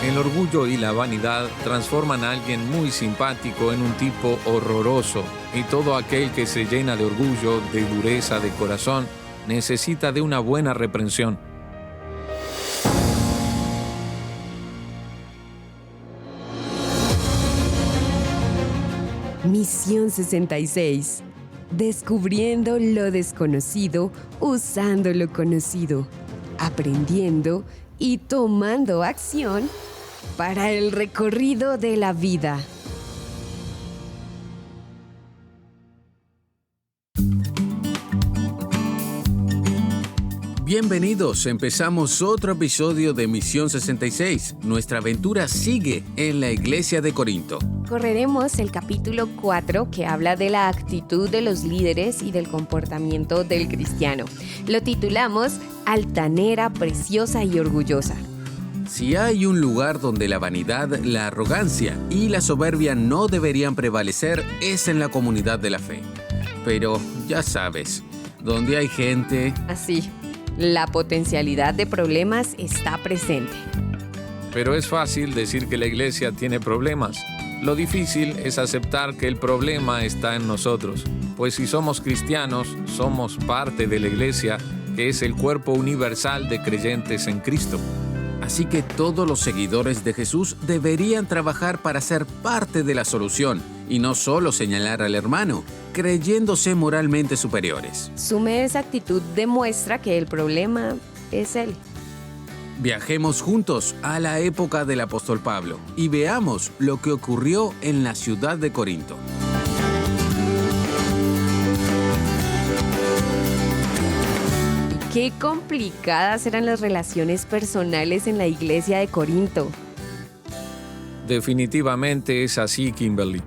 El orgullo y la vanidad transforman a alguien muy simpático en un tipo horroroso, y todo aquel que se llena de orgullo, de dureza de corazón, necesita de una buena reprensión. Misión 66. Descubriendo lo desconocido, usando lo conocido, aprendiendo y tomando acción para el recorrido de la vida. Bienvenidos, empezamos otro episodio de Misión 66. Nuestra aventura sigue en la iglesia de Corinto. Correremos el capítulo 4 que habla de la actitud de los líderes y del comportamiento del cristiano. Lo titulamos Altanera, Preciosa y Orgullosa. Si hay un lugar donde la vanidad, la arrogancia y la soberbia no deberían prevalecer, es en la comunidad de la fe. Pero ya sabes, donde hay gente... Así, la potencialidad de problemas está presente. Pero es fácil decir que la iglesia tiene problemas. Lo difícil es aceptar que el problema está en nosotros, pues si somos cristianos, somos parte de la iglesia, que es el cuerpo universal de creyentes en Cristo. Así que todos los seguidores de Jesús deberían trabajar para ser parte de la solución y no solo señalar al hermano, creyéndose moralmente superiores. Su mera actitud demuestra que el problema es él. Viajemos juntos a la época del apóstol Pablo y veamos lo que ocurrió en la ciudad de Corinto. Qué complicadas eran las relaciones personales en la iglesia de Corinto. Definitivamente es así, Kimberly.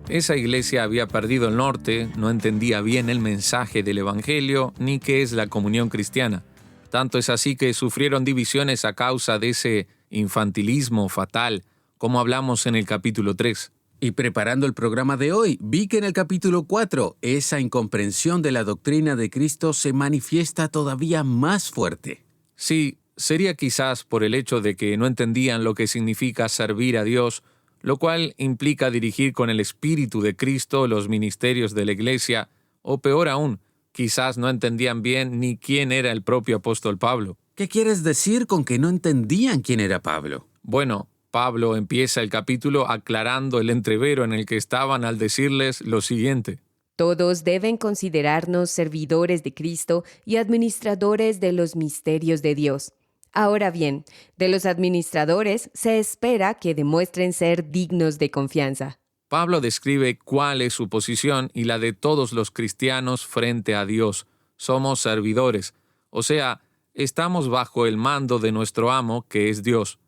Esa iglesia había perdido el norte, no entendía bien el mensaje del evangelio ni qué es la comunión cristiana. Tanto es así que sufrieron divisiones a causa de ese infantilismo fatal, como hablamos en el capítulo 3. Y preparando el programa de hoy, vi que en el capítulo 4, esa incomprensión de la doctrina de Cristo se manifiesta todavía más fuerte. Sí, sería quizás por el hecho de que no entendían lo que significa servir a Dios, lo cual implica dirigir con el Espíritu de Cristo los ministerios de la iglesia, o peor aún, quizás no entendían bien ni quién era el propio apóstol Pablo. ¿Qué quieres decir con que no entendían quién era Pablo? Bueno, Pablo empieza el capítulo aclarando el entrevero en el que estaban al decirles lo siguiente. Todos deben considerarnos servidores de Cristo y administradores de los misterios de Dios. Ahora bien, de los administradores se espera que demuestren ser dignos de confianza. Pablo describe cuál es su posición y la de todos los cristianos frente a Dios. Somos servidores, o sea, estamos bajo el mando de nuestro amo, que es Dios.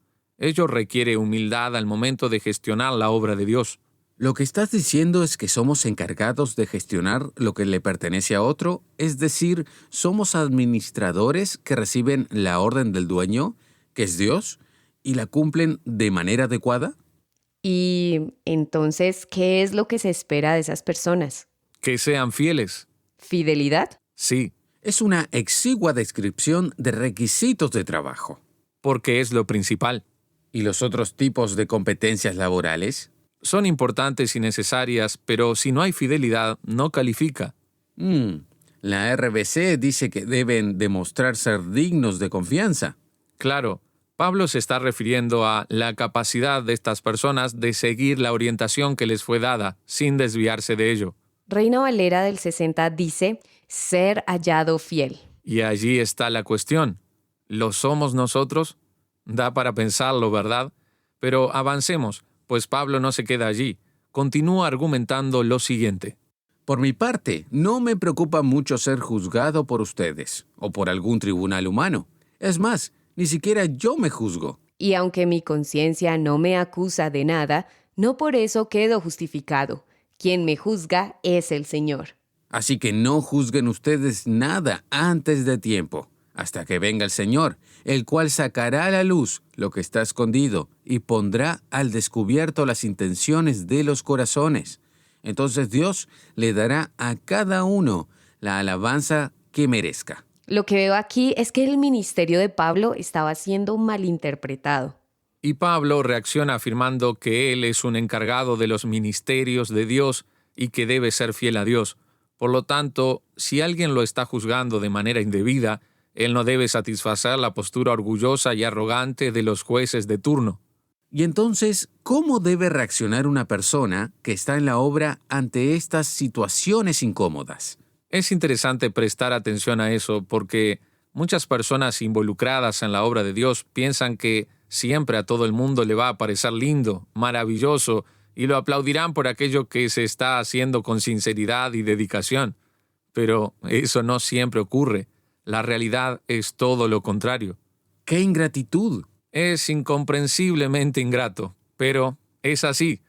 Ello requiere humildad al momento de gestionar la obra de Dios. Lo que estás diciendo es que somos encargados de gestionar lo que le pertenece a otro, es decir, somos administradores que reciben la orden del dueño, que es Dios, y la cumplen de manera adecuada. Y entonces, ¿qué es lo que se espera de esas personas? Que sean fieles. ¿Fidelidad? Sí. Es una exigua descripción de requisitos de trabajo. Porque es lo principal. ¿Y los otros tipos de competencias laborales? Son importantes y necesarias, pero si no hay fidelidad, no califica. La RBC dice que deben demostrar ser dignos de confianza. Claro, Pablo se está refiriendo a la capacidad de estas personas de seguir la orientación que les fue dada, sin desviarse de ello. Reina Valera del 60 dice, ser hallado fiel. Y allí está la cuestión. ¿Lo somos nosotros? Da para pensarlo, ¿verdad? Pero avancemos, pues Pablo no se queda allí. Continúa argumentando lo siguiente. Por mi parte, no me preocupa mucho ser juzgado por ustedes o por algún tribunal humano. Es más, ni siquiera yo me juzgo. Y aunque mi conciencia no me acusa de nada, no por eso quedo justificado. Quien me juzga es el Señor. Así que no juzguen ustedes nada antes de tiempo, hasta que venga el Señor, el cual sacará a la luz lo que está escondido y pondrá al descubierto las intenciones de los corazones. Entonces Dios le dará a cada uno la alabanza que merezca. Lo que veo aquí es que el ministerio de Pablo estaba siendo malinterpretado. Y Pablo reacciona afirmando que él es un encargado de los ministerios de Dios y que debe ser fiel a Dios. Por lo tanto, si alguien lo está juzgando de manera indebida, él no debe satisfacer la postura orgullosa y arrogante de los jueces de turno. Y entonces, ¿cómo debe reaccionar una persona que está en la obra ante estas situaciones incómodas? Es interesante prestar atención a eso porque muchas personas involucradas en la obra de Dios piensan que siempre a todo el mundo le va a parecer lindo, maravilloso, y lo aplaudirán por aquello que se está haciendo con sinceridad y dedicación. Pero eso no siempre ocurre. La realidad es todo lo contrario. ¡Qué ingratitud! Es incomprensiblemente ingrato, pero es así.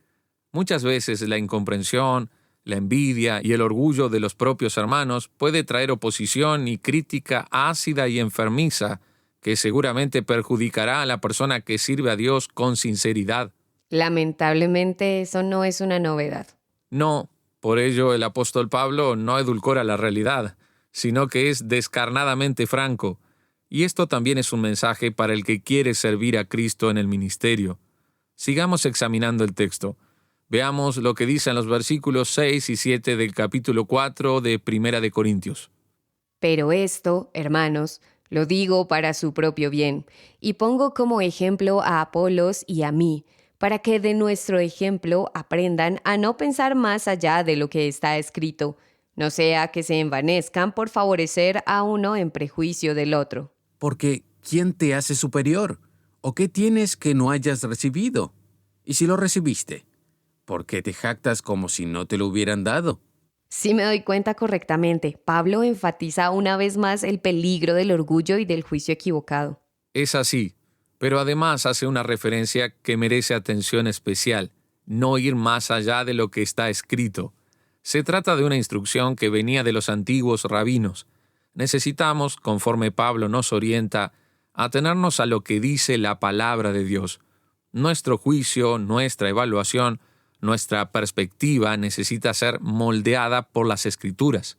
Muchas veces la incomprensión, la envidia y el orgullo de los propios hermanos puede traer oposición y crítica ácida y enfermiza que seguramente perjudicará a la persona que sirve a Dios con sinceridad. Lamentablemente, eso no es una novedad. No, por ello el apóstol Pablo no edulcora la realidad, sino que es descarnadamente franco. Y esto también es un mensaje para el que quiere servir a Cristo en el ministerio. Sigamos examinando el texto. Veamos lo que dicen los versículos 6 y 7 del capítulo 4 de Primera de Corintios. Pero esto, hermanos, lo digo para su propio bien, y pongo como ejemplo a Apolos y a mí, para que de nuestro ejemplo aprendan a no pensar más allá de lo que está escrito, no sea que se envanezcan por favorecer a uno en prejuicio del otro. Porque, ¿quién te hace superior? ¿O qué tienes que no hayas recibido? Y si lo recibiste, ¿por qué te jactas como si no te lo hubieran dado? Si me doy cuenta correctamente, Pablo enfatiza una vez más el peligro del orgullo y del juicio equivocado. Es así, pero además hace una referencia que merece atención especial, no ir más allá de lo que está escrito. Se trata de una instrucción que venía de los antiguos rabinos. Necesitamos, conforme Pablo nos orienta, atenernos a lo que dice la palabra de Dios. Nuestro juicio, nuestra evaluación, nuestra perspectiva necesita ser moldeada por las Escrituras.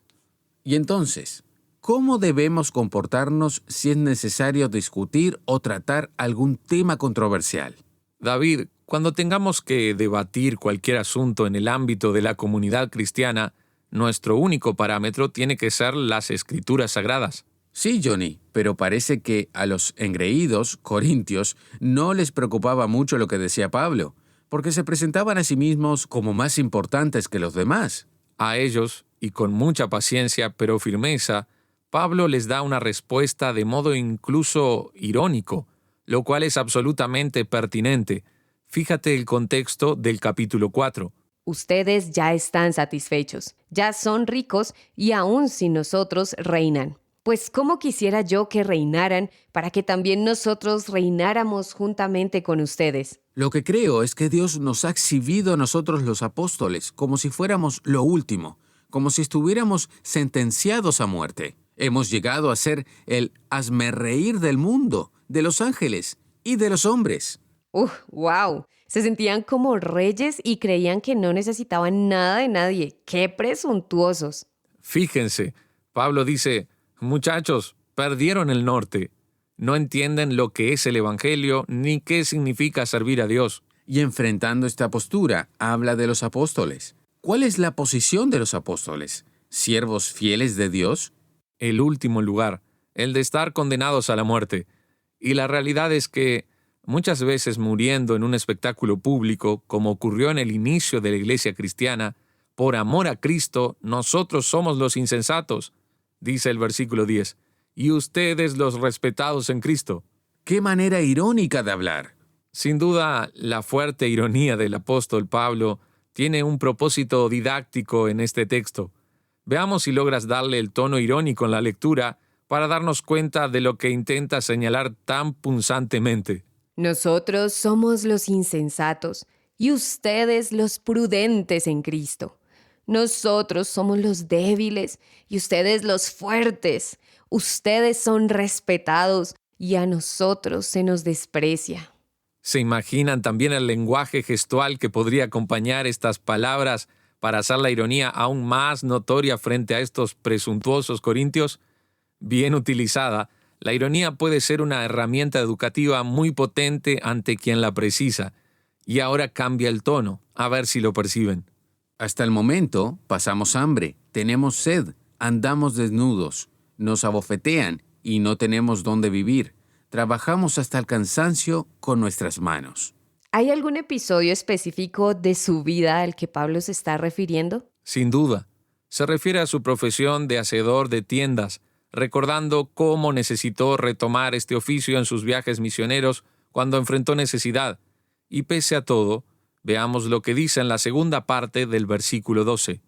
Y entonces, ¿cómo debemos comportarnos si es necesario discutir o tratar algún tema controversial? David, cuando tengamos que debatir cualquier asunto en el ámbito de la comunidad cristiana, nuestro único parámetro tiene que ser las Escrituras sagradas. Sí, Johnny, pero parece que a los engreídos corintios no les preocupaba mucho lo que decía Pablo, porque se presentaban a sí mismos como más importantes que los demás. A ellos, y con mucha paciencia pero firmeza, Pablo les da una respuesta de modo incluso irónico, lo cual es absolutamente pertinente. Fíjate el contexto del capítulo 4. Ustedes ya están satisfechos, ya son ricos y aún sin nosotros reinan. Pues cómo quisiera yo que reinaran para que también nosotros reináramos juntamente con ustedes. Lo que creo es que Dios nos ha exhibido a nosotros los apóstoles como si fuéramos lo último, como si estuviéramos sentenciados a muerte. Hemos llegado a ser el hazmerreír del mundo, de los ángeles y de los hombres. ¡Wow! Se sentían como reyes y creían que no necesitaban nada de nadie. ¡Qué presuntuosos! Fíjense, Pablo dice, muchachos, perdieron el norte. No entienden lo que es el Evangelio ni qué significa servir a Dios. Y enfrentando esta postura, habla de los apóstoles. ¿Cuál es la posición de los apóstoles? ¿Siervos fieles de Dios? El último lugar, el de estar condenados a la muerte. Y la realidad es que muchas veces muriendo en un espectáculo público, como ocurrió en el inicio de la iglesia cristiana, por amor a Cristo, nosotros somos los insensatos, dice el versículo 10, y ustedes los respetados en Cristo. ¡Qué manera irónica de hablar! Sin duda, la fuerte ironía del apóstol Pablo tiene un propósito didáctico en este texto. Veamos si logras darle el tono irónico en la lectura para darnos cuenta de lo que intenta señalar tan punzantemente. Nosotros somos los insensatos y ustedes los prudentes en Cristo. Nosotros somos los débiles y ustedes los fuertes. Ustedes son respetados y a nosotros se nos desprecia. ¿Se imaginan también el lenguaje gestual que podría acompañar estas palabras para hacer la ironía aún más notoria frente a estos presuntuosos corintios? Bien utilizada, La ironía puede ser una herramienta educativa muy potente ante quien la precisa. Y ahora cambia el tono, a ver si lo perciben. Hasta el momento pasamos hambre, tenemos sed, andamos desnudos, nos abofetean y no tenemos dónde vivir. Trabajamos hasta el cansancio con nuestras manos. ¿Hay algún episodio específico de su vida al que Pablo se está refiriendo? Sin duda. Se refiere a su profesión de hacedor de tiendas, recordando cómo necesitó retomar este oficio en sus viajes misioneros cuando enfrentó necesidad. Y pese a todo, veamos lo que dice en la segunda parte del versículo 12.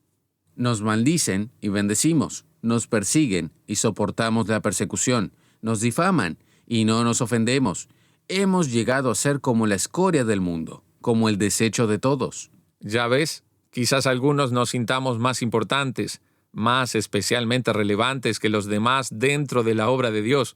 Nos maldicen y bendecimos, nos persiguen y soportamos la persecución, nos difaman y no nos ofendemos. Hemos llegado a ser como la escoria del mundo, como el desecho de todos. Ya ves, quizás algunos nos sintamos más importantes, más especialmente relevantes que los demás dentro de la obra de Dios,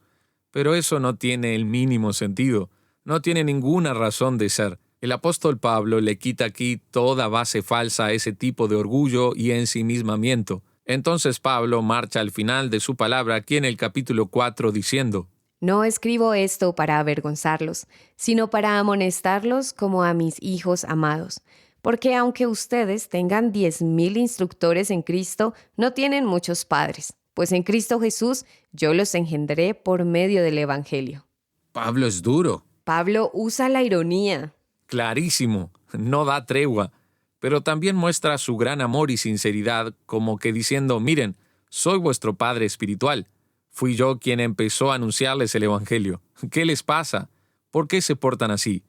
pero eso no tiene el mínimo sentido, no tiene ninguna razón de ser. El apóstol Pablo le quita aquí toda base falsa a ese tipo de orgullo y ensimismamiento. Entonces Pablo marcha al final de su palabra aquí en el capítulo 4 diciendo: No escribo esto para avergonzarlos, sino para amonestarlos como a mis hijos amados. Porque aunque ustedes tengan 10,000 instructores en Cristo, no tienen muchos padres, pues en Cristo Jesús yo los engendré por medio del Evangelio. Pablo es duro. Pablo usa la ironía. Clarísimo, no da tregua, pero también muestra su gran amor y sinceridad, como que diciendo: miren, soy vuestro padre espiritual. Fui yo quien empezó a anunciarles el Evangelio. ¿Qué les pasa? ¿Por qué se portan así?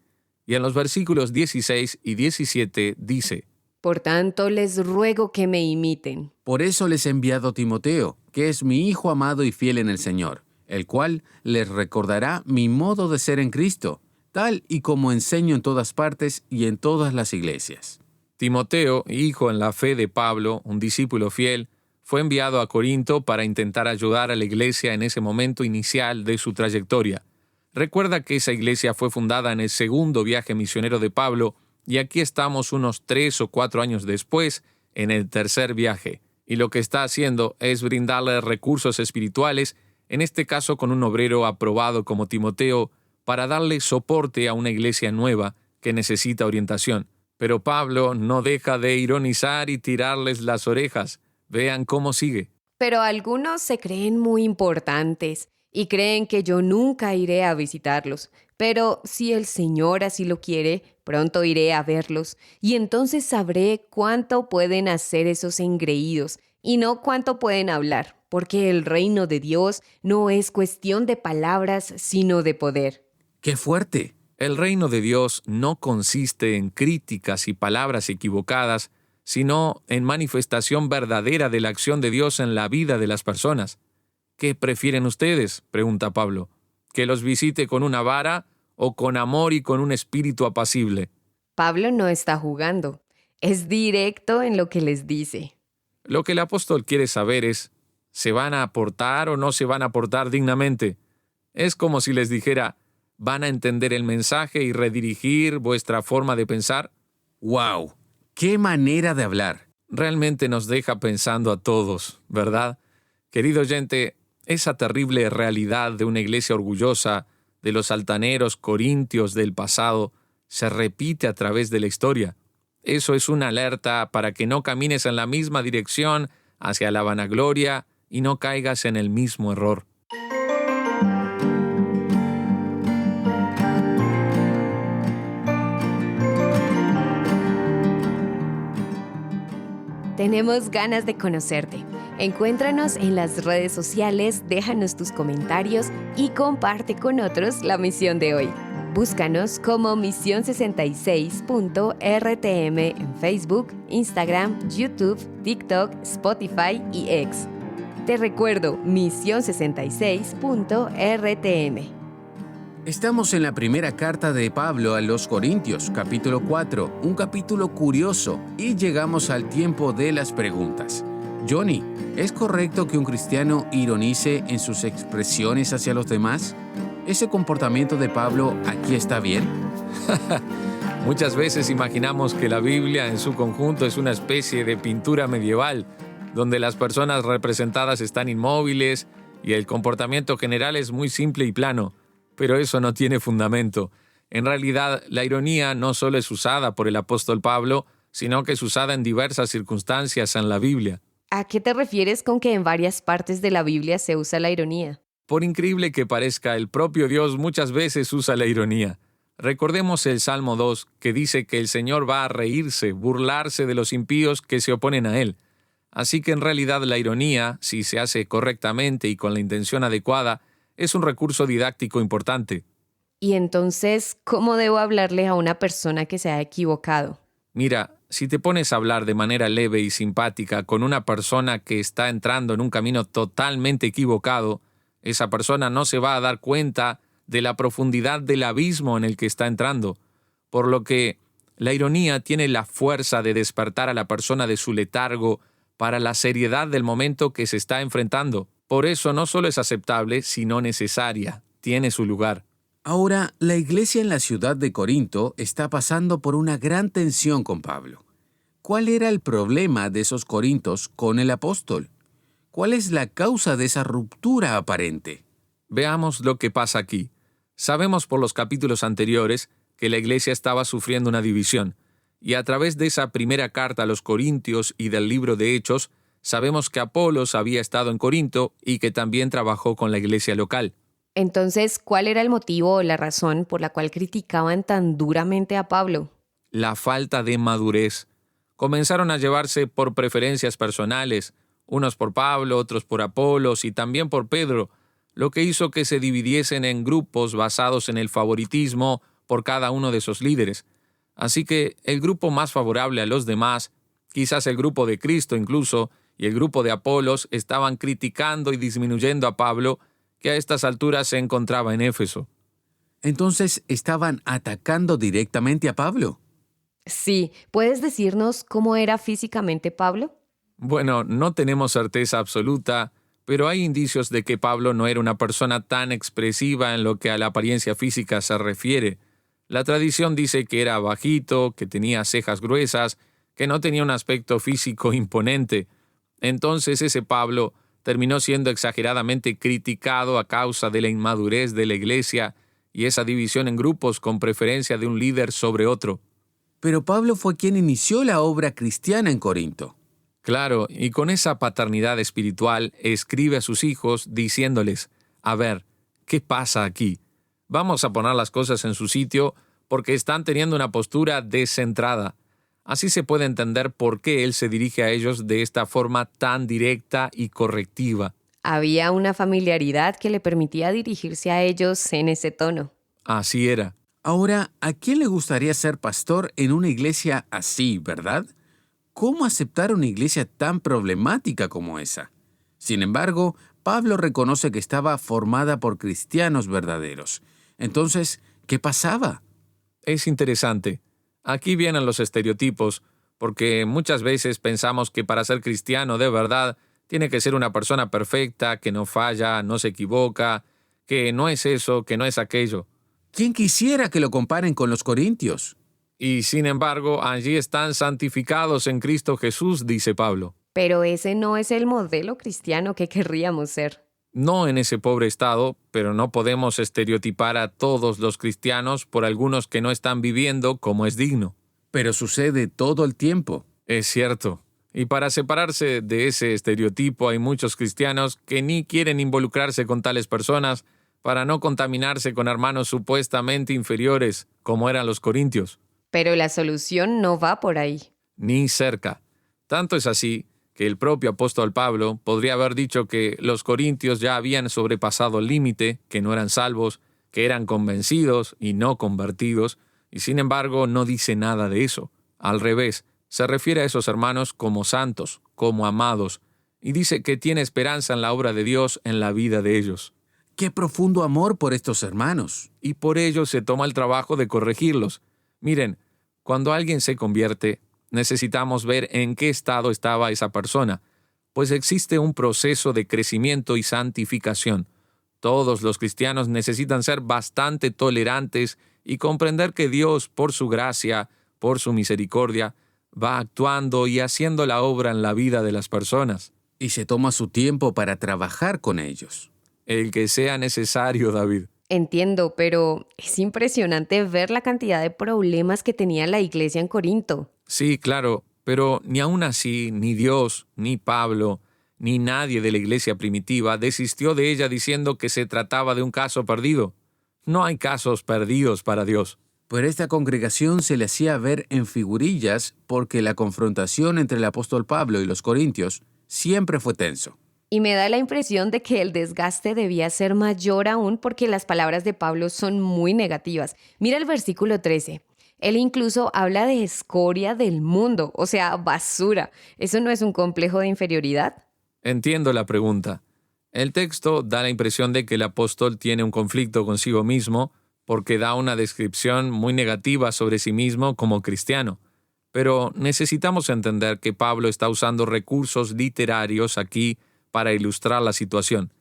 Y en los versículos 16 y 17 dice: Por tanto, les ruego que me imiten. Por eso les he enviado a Timoteo, que es mi hijo amado y fiel en el Señor, el cual les recordará mi modo de ser en Cristo, tal y como enseño en todas partes y en todas las iglesias. Timoteo, hijo en la fe de Pablo, un discípulo fiel, fue enviado a Corinto para intentar ayudar a la iglesia en ese momento inicial de su trayectoria. Recuerda que esa iglesia fue fundada en el segundo viaje misionero de Pablo, y aquí estamos unos 3 o 4 años después, en el tercer viaje. Y lo que está haciendo es brindarle recursos espirituales, en este caso con un obrero aprobado como Timoteo, para darle soporte a una iglesia nueva que necesita orientación. Pero Pablo no deja de ironizar y tirarles las orejas. Vean cómo sigue. Pero algunos se creen muy importantes y creen que yo nunca iré a visitarlos. Pero si el Señor así lo quiere, pronto iré a verlos, y entonces sabré cuánto pueden hacer esos engreídos y no cuánto pueden hablar, porque el reino de Dios no es cuestión de palabras, sino de poder. ¡Qué fuerte! El reino de Dios no consiste en críticas y palabras equivocadas, sino en manifestación verdadera de la acción de Dios en la vida de las personas. ¿Qué prefieren ustedes?, pregunta Pablo. ¿Que los visite con una vara o con amor y con un espíritu apacible? Pablo no está jugando. Es directo en lo que les dice. Lo que el apóstol quiere saber es: ¿se van a portar o no se van a portar dignamente? Es como si les dijera: ¿van a entender el mensaje y redirigir vuestra forma de pensar? ¡Wow! ¡Qué manera de hablar! Realmente nos deja pensando a todos, ¿verdad? Querido oyente, esa terrible realidad de una iglesia orgullosa, de los altaneros corintios del pasado, se repite a través de la historia. Eso es una alerta para que no camines en la misma dirección hacia la vanagloria y no caigas en el mismo error. Tenemos ganas de conocerte. Encuéntranos en las redes sociales, déjanos tus comentarios y comparte con otros la misión de hoy. Búscanos como Misión66.rtm en Facebook, Instagram, YouTube, TikTok, Spotify y X. Te recuerdo, Misión66.rtm. Estamos en la primera carta de Pablo a los Corintios, capítulo 4, un capítulo curioso, y llegamos al tiempo de las preguntas. Johnny, ¿es correcto que un cristiano ironice en sus expresiones hacia los demás? ¿Ese comportamiento de Pablo aquí está bien? Muchas veces imaginamos que la Biblia en su conjunto es una especie de pintura medieval, donde las personas representadas están inmóviles y el comportamiento general es muy simple y plano, pero eso no tiene fundamento. En realidad, la ironía no solo es usada por el apóstol Pablo, sino que es usada en diversas circunstancias en la Biblia. ¿A qué te refieres con que en varias partes de la Biblia se usa la ironía? Por increíble que parezca, el propio Dios muchas veces usa la ironía. Recordemos el Salmo 2, que dice que el Señor va a reírse, burlarse de los impíos que se oponen a Él. Así que en realidad la ironía, si se hace correctamente y con la intención adecuada, es un recurso didáctico importante. Y entonces, ¿cómo debo hablarle a una persona que se ha equivocado? Mira, si te pones a hablar de manera leve y simpática con una persona que está entrando en un camino totalmente equivocado, esa persona no se va a dar cuenta de la profundidad del abismo en el que está entrando, por lo que la ironía tiene la fuerza de despertar a la persona de su letargo para la seriedad del momento que se está enfrentando. Por eso no solo es aceptable, sino necesaria. Tiene su lugar. Ahora, la iglesia en la ciudad de Corinto está pasando por una gran tensión con Pablo. ¿Cuál era el problema de esos corintos con el apóstol? ¿Cuál es la causa de esa ruptura aparente? Veamos lo que pasa aquí. Sabemos por los capítulos anteriores que la iglesia estaba sufriendo una división, y a través de esa primera carta a los Corintios y del libro de Hechos, sabemos que Apolos había estado en Corinto y que también trabajó con la iglesia local. Entonces, ¿cuál era el motivo o la razón por la cual criticaban tan duramente a Pablo? La falta de madurez. Comenzaron a llevarse por preferencias personales, unos por Pablo, otros por Apolos y también por Pedro, lo que hizo que se dividiesen en grupos basados en el favoritismo por cada uno de esos líderes. Así que el grupo más favorable a los demás, quizás el grupo de Cristo incluso, y el grupo de Apolos estaban criticando y disminuyendo a Pablo, que a estas alturas se encontraba en Éfeso. Entonces, ¿estaban atacando directamente a Pablo? Sí, ¿puedes decirnos cómo era físicamente Pablo? Bueno, no tenemos certeza absoluta, pero hay indicios de que Pablo no era una persona tan expresiva en lo que a la apariencia física se refiere. La tradición dice que era bajito, que tenía cejas gruesas, que no tenía un aspecto físico imponente. Entonces ese Pablo terminó siendo exageradamente criticado a causa de la inmadurez de la iglesia y esa división en grupos con preferencia de un líder sobre otro. Pero Pablo fue quien inició la obra cristiana en Corinto. Claro, y con esa paternidad espiritual escribe a sus hijos diciéndoles, a ver, ¿qué pasa aquí? Vamos a poner las cosas en su sitio porque están teniendo una postura descentrada. Así se puede entender por qué él se dirige a ellos de esta forma tan directa y correctiva. Había una familiaridad que le permitía dirigirse a ellos en ese tono. Así era. Ahora, ¿a quién le gustaría ser pastor en una iglesia así, verdad? ¿Cómo aceptar una iglesia tan problemática como esa? Sin embargo, Pablo reconoce que estaba formada por cristianos verdaderos. Entonces, ¿qué pasaba? Es interesante. Aquí vienen los estereotipos, porque muchas veces pensamos que para ser cristiano de verdad tiene que ser una persona perfecta, que no falla, no se equivoca, que no es eso, que no es aquello. ¿Quién quisiera que lo comparen con los corintios? Y sin embargo, allí están santificados en Cristo Jesús, dice Pablo. Pero ese no es el modelo cristiano que querríamos ser. No en ese pobre estado, pero no podemos estereotipar a todos los cristianos por algunos que no están viviendo como es digno. Pero sucede todo el tiempo. Es cierto. Y para separarse de ese estereotipo hay muchos cristianos que ni quieren involucrarse con tales personas para no contaminarse con hermanos supuestamente inferiores, como eran los corintios. Pero la solución no va por ahí. Ni cerca. Tanto es así que el propio apóstol Pablo podría haber dicho que los corintios ya habían sobrepasado el límite, que no eran salvos, que eran convencidos y no convertidos, y sin embargo no dice nada de eso. Al revés, se refiere a esos hermanos como santos, como amados, y dice que tiene esperanza en la obra de Dios en la vida de ellos. ¡Qué profundo amor por estos hermanos! Y por ello se toma el trabajo de corregirlos. Miren, cuando alguien se convierte, necesitamos ver en qué estado estaba esa persona, pues existe un proceso de crecimiento y santificación. Todos los cristianos necesitan ser bastante tolerantes y comprender que Dios, por su gracia, por su misericordia, va actuando y haciendo la obra en la vida de las personas. Y se toma su tiempo para trabajar con ellos. El que sea necesario, David. Entiendo, pero es impresionante ver la cantidad de problemas que tenía la iglesia en Corinto. Sí, claro, pero ni aun así, ni Dios, ni Pablo, ni nadie de la iglesia primitiva desistió de ella diciendo que se trataba de un caso perdido. No hay casos perdidos para Dios. Pero esta congregación se le hacía ver en figurillas porque la confrontación entre el apóstol Pablo y los corintios siempre fue tenso. Y me da la impresión de que el desgaste debía ser mayor aún porque las palabras de Pablo son muy negativas. Mira el versículo 13. Él incluso habla de escoria del mundo, o sea, basura. ¿Eso no es un complejo de inferioridad? Entiendo la pregunta. El texto da la impresión de que el apóstol tiene un conflicto consigo mismo porque da una descripción muy negativa sobre sí mismo como cristiano. Pero necesitamos entender que Pablo está usando recursos literarios aquí para ilustrar la situación.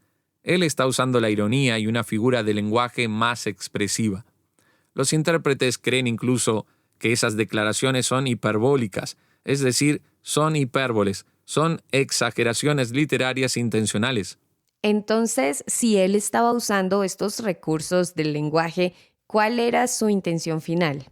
Él está usando la ironía y una figura de lenguaje más expresiva. Los intérpretes creen incluso que esas declaraciones son hiperbólicas, es decir, son hipérboles, son exageraciones literarias intencionales. Entonces, si él estaba usando estos recursos del lenguaje, ¿cuál era su intención final?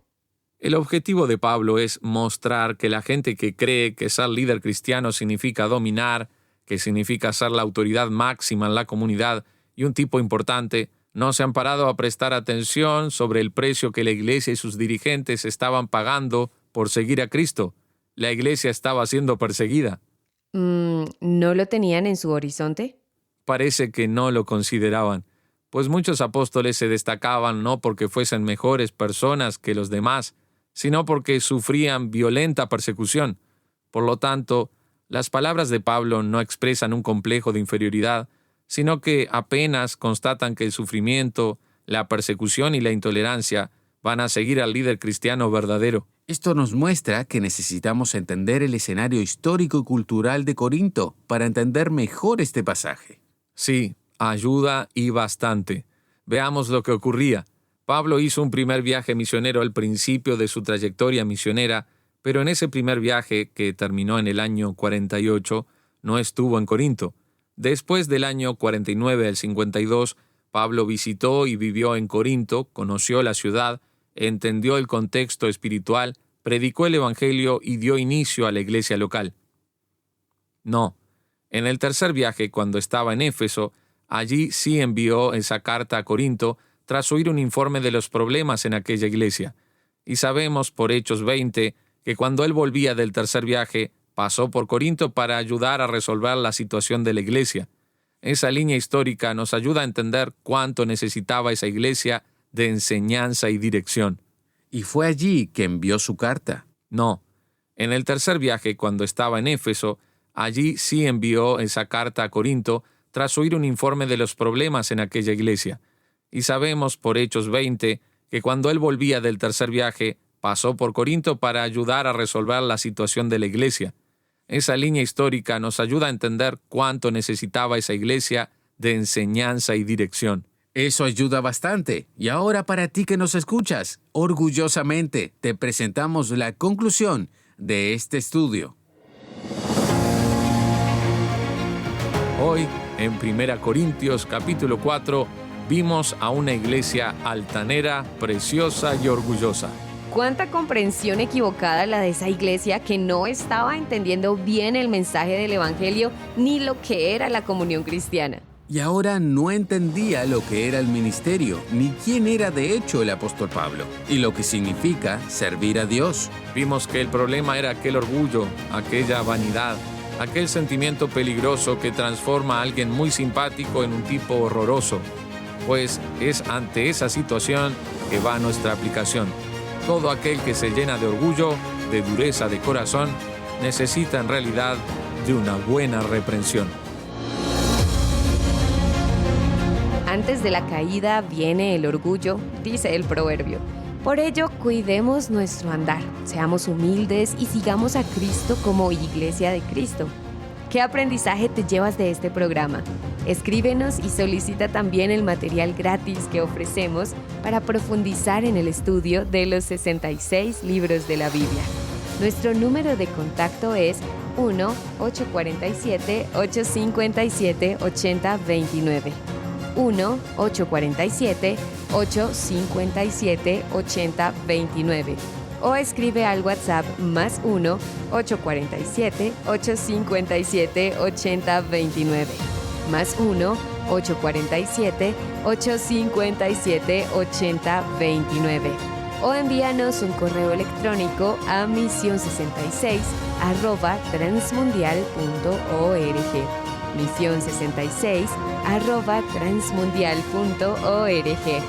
El objetivo de Pablo es mostrar que la gente que cree que ser líder cristiano significa dominar, que significa ser la autoridad máxima en la comunidad y un tipo importante, no se han parado a prestar atención sobre el precio que la iglesia y sus dirigentes estaban pagando por seguir a Cristo. La iglesia estaba siendo perseguida. ¿No lo tenían en su horizonte? Parece que no lo consideraban, pues muchos apóstoles se destacaban no porque fuesen mejores personas que los demás, sino porque sufrían violenta persecución. Por lo tanto, las palabras de Pablo no expresan un complejo de inferioridad, sino que apenas constatan que el sufrimiento, la persecución y la intolerancia van a seguir al líder cristiano verdadero. Esto nos muestra que necesitamos entender el escenario histórico y cultural de Corinto para entender mejor este pasaje. Sí, ayuda y bastante. Veamos lo que ocurría. Pablo hizo un primer viaje misionero al principio de su trayectoria misionera, pero en ese primer viaje, que terminó en el año 48, no estuvo en Corinto. Después del año 49 al 52, Pablo visitó y vivió en Corinto, conoció la ciudad, entendió el contexto espiritual, predicó el evangelio y dio inicio a la iglesia local. No. En el tercer viaje, cuando estaba en Éfeso, allí sí envió esa carta a Corinto tras oír un informe de los problemas en aquella iglesia. Y sabemos por Hechos 20 que cuando él volvía del tercer viaje, pasó por Corinto para ayudar a resolver la situación de la iglesia. Esa línea histórica nos ayuda a entender cuánto necesitaba esa iglesia de enseñanza y dirección. ¿Y fue allí que envió su carta? No. En el tercer viaje, cuando estaba en Éfeso, allí sí envió esa carta a Corinto tras oír un informe de los problemas en aquella iglesia. Y sabemos por Hechos 20 que cuando él volvía del tercer viaje, pasó por Corinto para ayudar a resolver la situación de la iglesia. Esa línea histórica nos ayuda a entender cuánto necesitaba esa iglesia de enseñanza y dirección. Eso ayuda bastante. Y ahora para ti que nos escuchas, orgullosamente te presentamos la conclusión de este estudio. Hoy, en 1 Corintios capítulo 4, vimos a una iglesia altanera, preciosa y orgullosa. Cuánta comprensión equivocada la de esa iglesia que no estaba entendiendo bien el mensaje del evangelio ni lo que era la comunión cristiana. Y ahora no entendía lo que era el ministerio, ni quién era de hecho el apóstol Pablo, y lo que significa servir a Dios. Vimos que el problema era aquel orgullo, aquella vanidad, aquel sentimiento peligroso que transforma a alguien muy simpático en un tipo horroroso. Pues es ante esa situación que va nuestra aplicación. Todo aquel que se llena de orgullo, de dureza de corazón, necesita en realidad de una buena reprensión. Antes de la caída viene el orgullo, dice el proverbio. Por ello, cuidemos nuestro andar, seamos humildes y sigamos a Cristo como iglesia de Cristo. ¿Qué aprendizaje te llevas de este programa? Escríbenos y solicita también el material gratis que ofrecemos para profundizar en el estudio de los 66 libros de la Biblia. Nuestro número de contacto es 1-847-857-8029. 1-847-857-8029. O escribe al WhatsApp +1 847-857-8029. +1 847-857-8029. O envíanos un correo electrónico a misión66@transmundial.org. misión66@transmundial.org.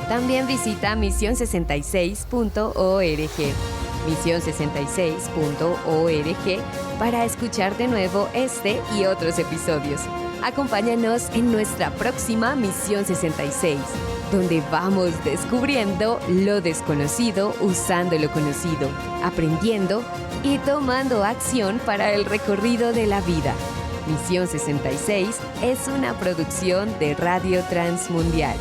También visita misión66.org. misión66.org para escuchar de nuevo este y otros episodios. Acompáñanos en nuestra próxima Misión 66, donde vamos descubriendo lo desconocido usando lo conocido, aprendiendo y tomando acción para el recorrido de la vida. Misión 66 es una producción de Radio Transmundial.